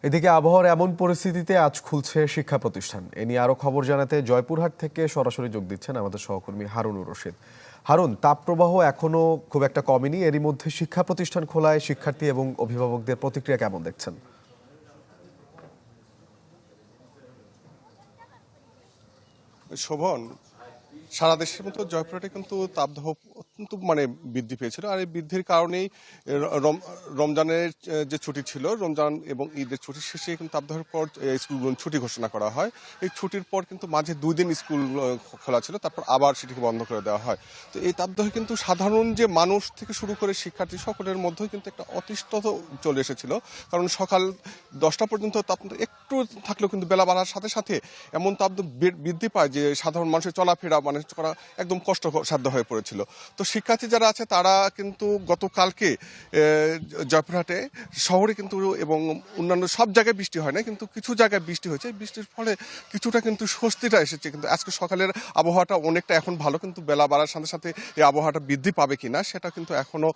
এদিকে আবহাওয়ার এমন পরিস্থিতিতে আজ খুলছে শিক্ষা প্রতিষ্ঠান। এ নিয়ে আরো খবর জানাতে জয়পুরহাট থেকে সরাসরি যোগ দিচ্ছেন আমাদের সহকর্মী হারুনুর রশিদ। হারুন, তাপপ্রবাহ এখনো খুব একটা কমেনি, এরই মধ্যে শিক্ষা প্রতিষ্ঠান খোলায় শিক্ষার্থী এবং অভিভাবকদের প্রতিক্রিয়া কেমন দেখছেন? শোভন, সারা দেশের মতো জয়পুরহাটে কিন্তু তাপদাহ অত্যন্ত বৃদ্ধি পেয়েছিল। আর এই বৃদ্ধির কারণেই রমজানের যে ছুটি ছিল, রমজান এবং ঈদের ছুটি শেষে কিন্তু তাপদাহের পর স্কুলগুলো ছুটি ঘোষণা করা হয়। এই ছুটির পর কিন্তু মাঝে 2 দিন স্কুল খোলা ছিল, তারপর আবার সেটিকে বন্ধ করে দেওয়া হয়। তো এই তাপদাহ কিন্তু সাধারণ যে মানুষ থেকে শুরু করে শিক্ষার্থী সকলের মধ্যেই কিন্তু একটা অতিষ্ঠতা চলে এসেছিল। কারণ সকাল 10টা পর্যন্ত তাপমাত্রা একটু থাকলেও কিন্তু বেলা বাড়ার সাথে সাথে এমন তাপদাহ বৃদ্ধি পায় যে সাধারণ মানুষের চলাফেরা করা একদম কষ্টসাধ্য হয়ে পড়েছিল। তো শিক্ষার্থী যারা আছে তারা কিন্তু গতকালকে জয়পুরহাটে শহরে কিন্তু এবং অন্যান্য সব জায়গায় বৃষ্টি হয় না, কিন্তু কিছু জায়গায় বৃষ্টি হয়েছে। বৃষ্টির ফলে কিছুটা কিন্তু স্বস্তিটা এসেছে। কিন্তু আজকে সকালের আবহাওয়াটা অনেকটা এখন ভালো, কিন্তু বেলা বাড়ার সাথে সাথে এই আবহাওয়াটা বৃদ্ধি পাবে কিনা সেটা কিন্তু এখনো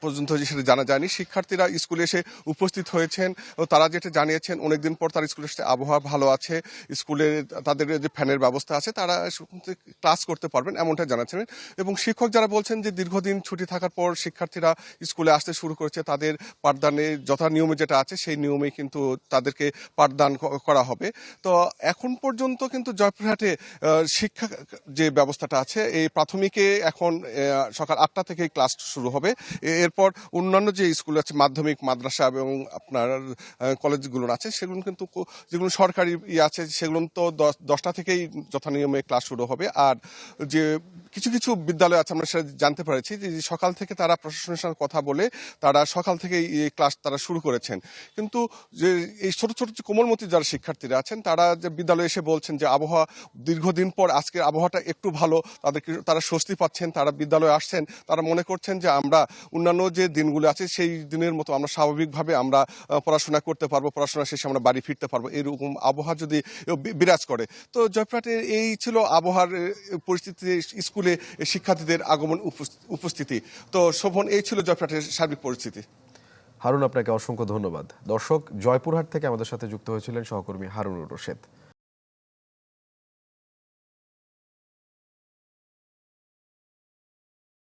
পর্যন্ত সেটা জানা যায়নি। শিক্ষার্থীরা স্কুলে এসে উপস্থিত হয়েছেন ও তারা যেটা জানিয়েছেন অনেকদিন পর তার স্কুলে এসে আবহাওয়া ভালো আছে, স্কুলে তাদের যে ফ্যানের ব্যবস্থা আছে, তারা ক্লাস করতে পারবেন এমনটা জানাচ্ছেন। এবং শিক্ষক যারা বলছেন যে দীর্ঘদিন ছুটি থাকার পর শিক্ষার্থীরা স্কুলে আসতে শুরু করেছে, তাদের পাঠদানে যথা নিয়মে যেটা আছে সেই নিয়মেই কিন্তু তাদেরকে পাঠদান করা হবে। তো এখন পর্যন্ত কিন্তু জয়পুরহাটে শিক্ষা যে ব্যবস্থাটা আছে, এই প্রাথমিকে এখন সকাল 8টা থেকে ক্লাস শুরু হবে। এরপর অন্যান্য যে স্কুল আছে, মাধ্যমিক, মাদ্রাসা এবং আপনার কলেজগুলো আছে, সেগুলো কিন্তু যেগুলো সরকারি আছে সেগুলো তো 10টা থেকেই যথা নিয়মে ক্লাস শুরু হবে। আর যে কিছু কিছু বিদ্যালয় আছে আমরা সেটা জানতে পেরেছি যে সকাল থেকে তারা প্রশাসনের সঙ্গে কথা বলে তারা সকাল থেকে এই ক্লাস তারা শুরু করেছেন। কিন্তু যে এই ছোট ছোট যে কোমলমতি যারা শিক্ষার্থীরা আছেন তারা যে বিদ্যালয়ে এসে বলছেন যে আবহাওয়া দীর্ঘদিন পর আজকের আবহাওয়াটা একটু ভালো, তারা স্বস্তি পাচ্ছেন, তারা বিদ্যালয়ে আসছেন, তারা মনে করছেন যে আমরা অন্যান্য যে দিনগুলো আছে সেই দিনের মতো আমরা স্বাভাবিকভাবে আমরা পড়াশোনা করতে পারবো, পড়াশোনা শেষে আমরা বাড়ি ফিরতে পারবো, এরকম আবহাওয়া যদি বিরাজ করে। তো জয়পুরহাটের এই ছিল আবহাওয়ার পরিস্থিতি, স্কুলে শিক্ষার্থীদের আগমন উপস্থিতি। তো শোভন, এই ছিল জয়পুরহাটের সার্বিক পরিস্থিতি। হারুন, আপনাকে অসংখ্য ধন্যবাদ। দর্শক, জয়পুরহাট থেকে আমাদের সাথে যুক্ত হয়েছিলেন সহকর্মী হারুনুর রশিদ।